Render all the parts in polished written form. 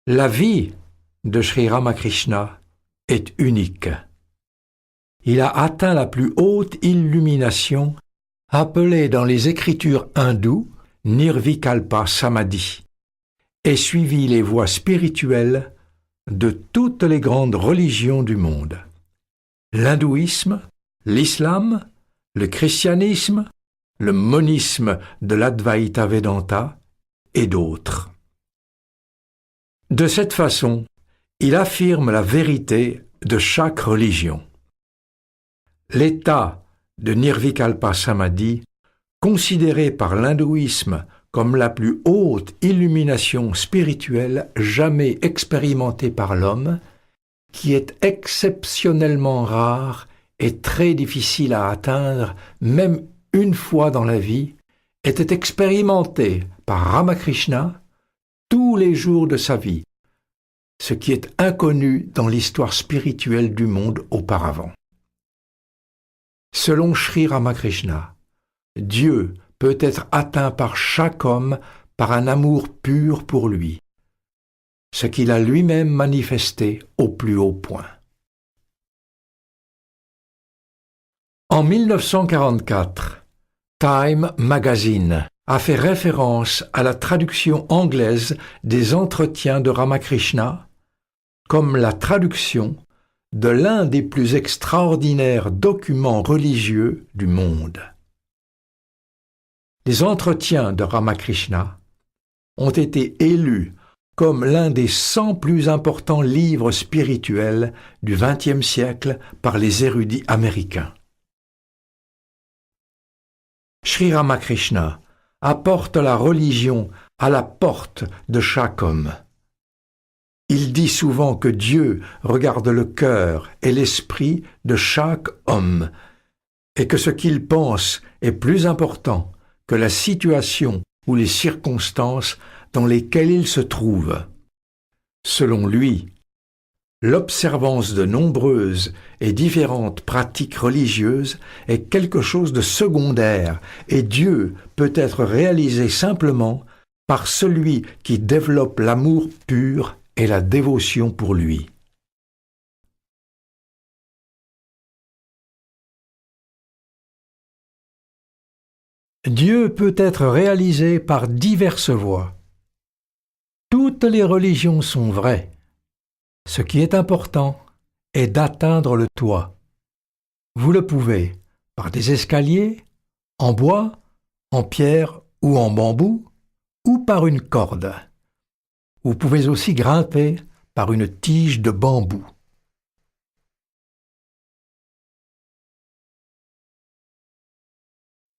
La vie de Sri Ramakrishna est unique. Il a atteint la plus haute illumination, appelée dans les écritures hindoues Nirvikalpa Samadhi, et suivi les voies spirituelles de toutes les grandes religions du monde. L'hindouisme, l'islam, le christianisme, le monisme de l'Advaita Vedanta et d'autres. De cette façon, il affirme la vérité de chaque religion. L'état de Nirvikalpa Samadhi, considéré par l'hindouisme comme la plus haute illumination spirituelle jamais expérimentée par l'homme, qui est exceptionnellement rare et très difficile à atteindre, même une fois dans la vie, était expérimenté par Ramakrishna tous les jours de sa vie, ce qui est inconnu dans l'histoire spirituelle du monde auparavant. Selon Sri Ramakrishna, Dieu peut être atteint par chaque homme par un amour pur pour lui, ce qu'il a lui-même manifesté au plus haut point. En 1944, Time Magazine a fait référence à la traduction anglaise des entretiens de Ramakrishna comme la traduction de l'un des plus extraordinaires documents religieux du monde. Les entretiens de Ramakrishna ont été élus comme l'un des 100 plus importants livres spirituels du XXe siècle par les érudits américains. Sri Ramakrishna apporte la religion à la porte de chaque homme. Il dit souvent que Dieu regarde le cœur et l'esprit de chaque homme et que ce qu'il pense est plus important que la situation ou les circonstances dans lesquelles il se trouve. Selon lui, l'observance de nombreuses et différentes pratiques religieuses est quelque chose de secondaire et Dieu peut être réalisé simplement par celui qui développe l'amour pur et la dévotion pour lui. Dieu peut être réalisé par diverses voies. Toutes les religions sont vraies. Ce qui est important est d'atteindre le toit. Vous le pouvez par des escaliers, en bois, en pierre ou en bambou, ou par une corde. Vous pouvez aussi grimper par une tige de bambou.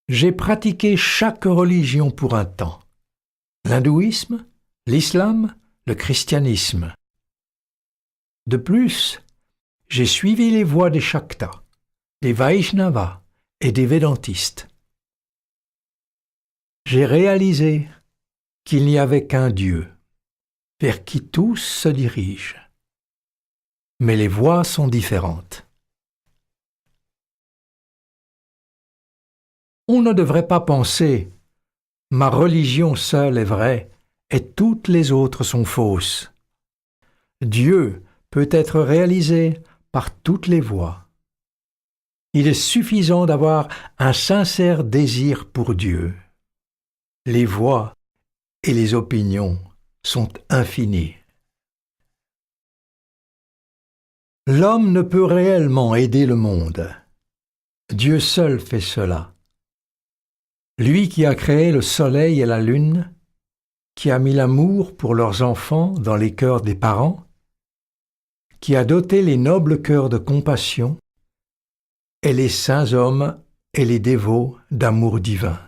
J'ai pratiqué chaque religion pour un temps. L'hindouisme, l'islam, le christianisme. De plus, j'ai suivi les voies des Shaktas, des Vaishnavas et des Védantistes. J'ai réalisé qu'il n'y avait qu'un Dieu, vers qui tous se dirigent. Mais les voies sont différentes. On ne devrait pas penser « ma religion seule est vraie et toutes les autres sont fausses ». Dieu peut être réalisé par toutes les voies. Il est suffisant d'avoir un sincère désir pour Dieu. Les voies et les opinions sont infinies. L'homme ne peut réellement aider le monde. Dieu seul fait cela. Lui qui a créé le soleil et la lune, qui a mis l'amour pour leurs enfants dans les cœurs des parents, qui a doté les nobles cœurs de compassion, et les saints hommes et les dévots d'amour divin.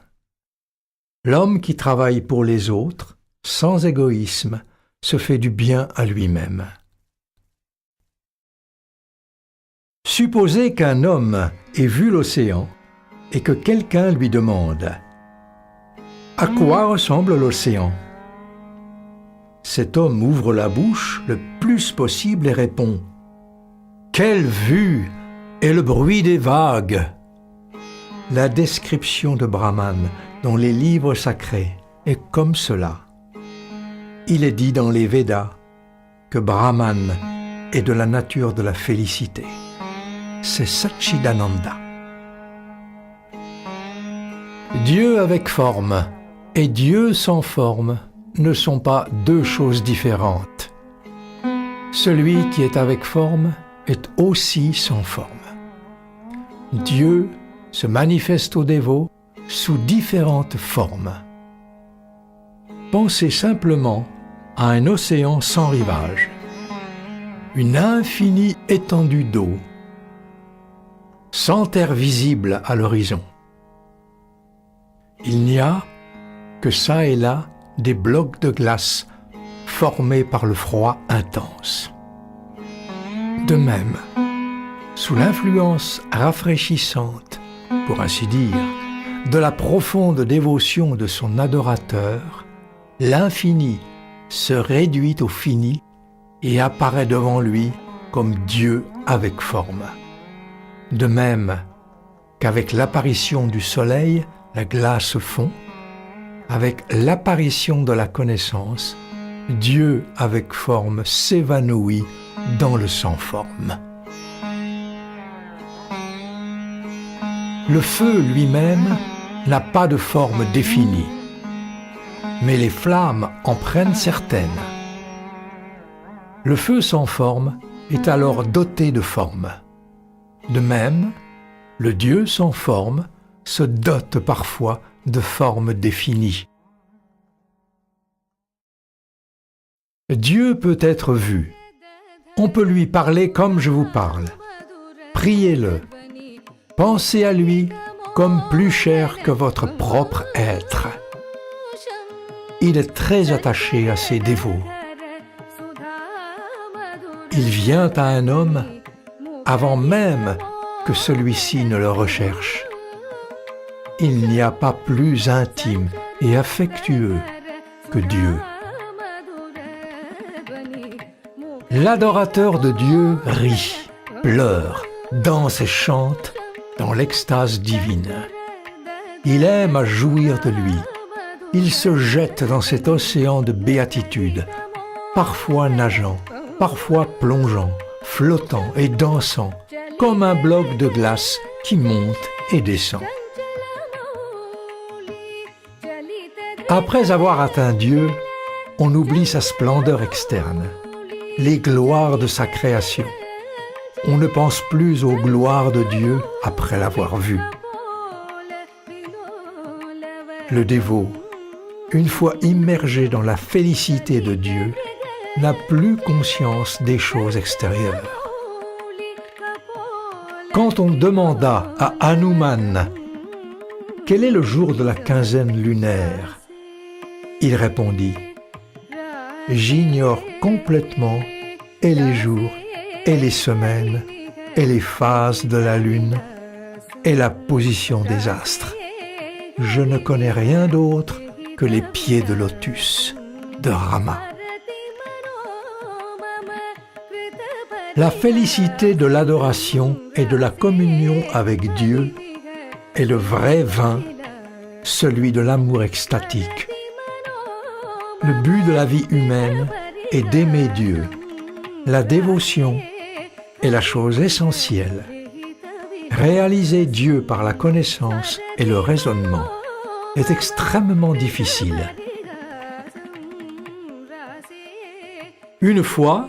L'homme qui travaille pour les autres, sans égoïsme, se fait du bien à lui-même. Supposez qu'un homme ait vu l'océan et que quelqu'un lui demande « À quoi ressemble l'océan ?» Cet homme ouvre la bouche le plus possible et répond « Quelle vue et le bruit des vagues !» La description de Brahman dans les livres sacrés est comme cela. Il est dit dans les Védas que Brahman est de la nature de la félicité. C'est Satchidananda. Dieu avec forme et Dieu sans forme ne sont pas deux choses différentes. Celui qui est avec forme est aussi sans forme. Dieu se manifeste aux dévots sous différentes formes. Pensez simplement à un océan sans rivage, une infinie étendue d'eau, sans terre visible à l'horizon. Il n'y a que çà et là des blocs de glace formés par le froid intense. De même, sous l'influence rafraîchissante, pour ainsi dire, de la profonde dévotion de son adorateur, l'infini se réduit au fini et apparaît devant lui comme Dieu avec forme. De même qu'avec l'apparition du soleil, la glace fond, avec l'apparition de la connaissance, Dieu avec forme s'évanouit dans le sans forme. Le feu lui-même n'a pas de forme définie, mais les flammes en prennent certaines. Le feu sans forme est alors doté de forme. De même, le Dieu sans forme se dote parfois de formes définies. Dieu peut être vu. On peut lui parler comme je vous parle. Priez-le. Pensez à lui comme plus cher que votre propre être. Il est très attaché à ses dévots. Il vient à un homme avant même que celui-ci ne le recherche. Il n'y a pas plus intime et affectueux que Dieu. L'adorateur de Dieu rit, pleure, danse et chante dans l'extase divine. Il aime à jouir de lui. Il se jette dans cet océan de béatitude, parfois nageant, parfois plongeant, flottant et dansant, comme un bloc de glace qui monte et descend. Après avoir atteint Dieu, on oublie sa splendeur externe, les gloires de sa création. On ne pense plus aux gloires de Dieu après l'avoir vu. Le dévot, une fois immergé dans la félicité de Dieu, n'a plus conscience des choses extérieures. Quand on demanda à Hanuman quel est le jour de la quinzaine lunaire, il répondit « J'ignore complètement et les jours, et les semaines, et les phases de la lune, et la position des astres. Je ne connais rien d'autre que les pieds de lotus de Rama. » La félicité de l'adoration et de la communion avec Dieu est le vrai vin, celui de l'amour extatique. Le but de la vie humaine est d'aimer Dieu. La dévotion est la chose essentielle. Réaliser Dieu par la connaissance et le raisonnement est extrêmement difficile. Une fois,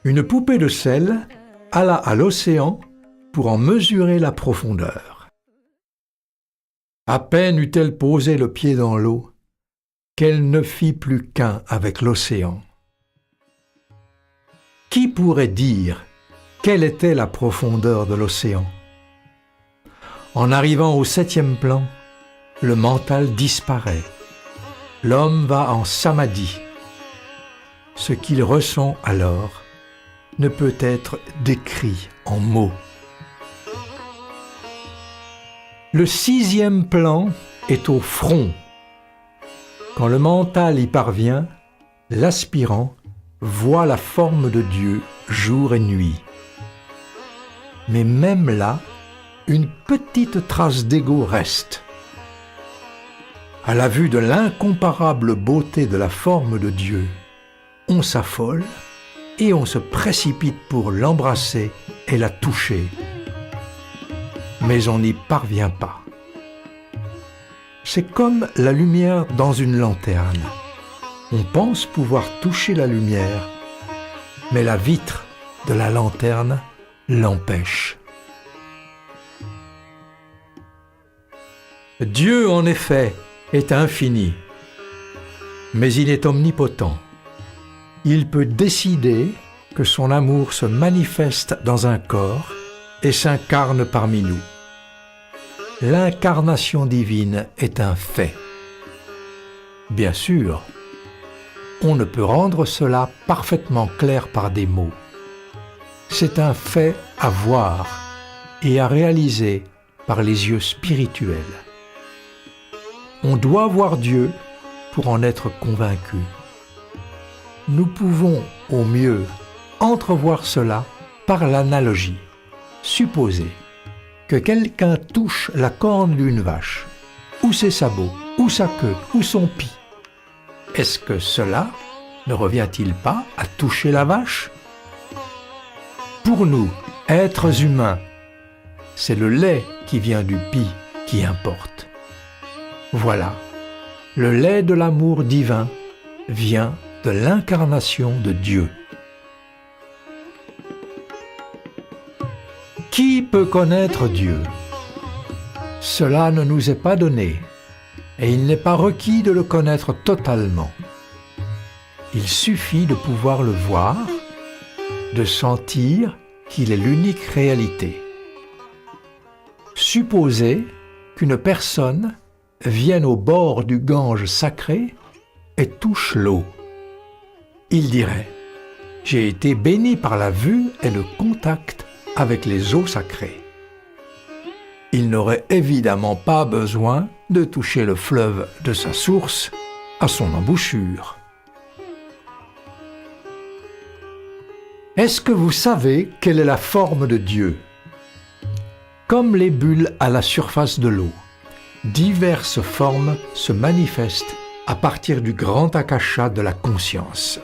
une poupée de sel alla à l'océan pour en mesurer la profondeur. À peine eut-elle posé le pied dans l'eau qu'elle ne fit plus qu'un avec l'océan. Qui pourrait dire quelle était la profondeur de l'océan? En arrivant au 7e plan, le mental disparaît. L'homme va en samadhi. Ce qu'il ressent alors ne peut être décrit en mots. Le 6e plan est au front. Quand le mental y parvient, l'aspirant voit la forme de Dieu jour et nuit. Mais même là, une petite trace d'ego reste. À la vue de l'incomparable beauté de la forme de Dieu, on s'affole et on se précipite pour l'embrasser et la toucher. Mais on n'y parvient pas. C'est comme la lumière dans une lanterne. On pense pouvoir toucher la lumière, mais la vitre de la lanterne l'empêche. Dieu, en effet, est infini, mais il est omnipotent. Il peut décider que son amour se manifeste dans un corps et s'incarne parmi nous. L'incarnation divine est un fait. Bien sûr, on ne peut rendre cela parfaitement clair par des mots. C'est un fait à voir et à réaliser par les yeux spirituels. On doit voir Dieu pour en être convaincu. Nous pouvons, au mieux, entrevoir cela par l'analogie. Supposez que quelqu'un touche la corne d'une vache, ou ses sabots, ou sa queue, ou son pis. Est-ce que cela ne revient-il pas à toucher la vache? Pour nous, êtres humains, c'est le lait qui vient du pis qui importe. Voilà, le lait de l'amour divin vient de l'incarnation de Dieu. Qui peut connaître Dieu? Cela ne nous est pas donné, et il n'est pas requis de le connaître totalement. Il suffit de pouvoir le voir, de sentir qu'il est l'unique réalité. Supposez qu'une personne vienne au bord du Gange sacré et touche l'eau. Il dirait « J'ai été béni par la vue et le contact avec les eaux sacrées. » Il n'aurait évidemment pas besoin de toucher le fleuve de sa source à son embouchure. Est-ce que vous savez quelle est la forme de Dieu? Comme les bulles à la surface de l'eau, diverses formes se manifestent à partir du grand akasha de la conscience.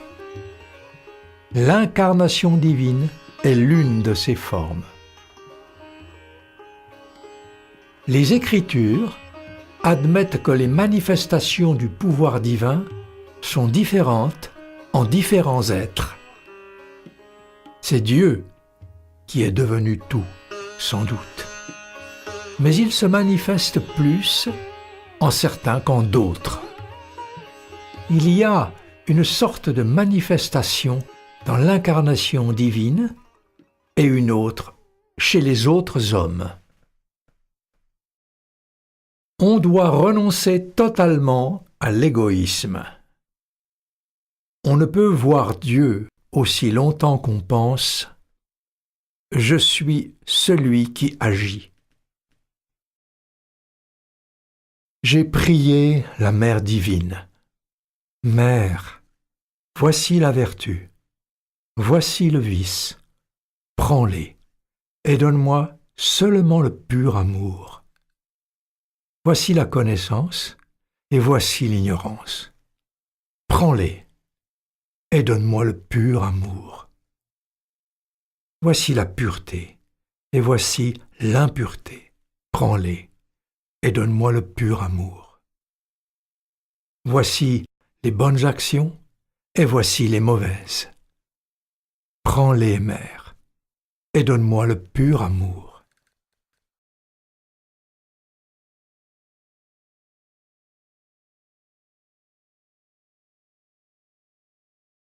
L'incarnation divine est l'une de ces formes. Les Écritures admettent que les manifestations du pouvoir divin sont différentes en différents êtres. C'est Dieu qui est devenu tout, sans doute. Mais il se manifeste plus en certains qu'en d'autres. Il y a une sorte de manifestation dans l'incarnation divine et une autre chez les autres hommes. On doit renoncer totalement à l'égoïsme. On ne peut voir Dieu aussi longtemps qu'on pense « Je suis celui qui agit ». J'ai prié la Mère divine. Mère, voici la vertu, voici le vice, prends-les et donne-moi seulement le pur amour. Voici la connaissance et voici l'ignorance. Prends-les et donne-moi le pur amour. Voici la pureté et voici l'impureté. Prends-les et donne-moi le pur amour. Voici les bonnes actions et voici les mauvaises. Prends-les, Mère, et donne-moi le pur amour.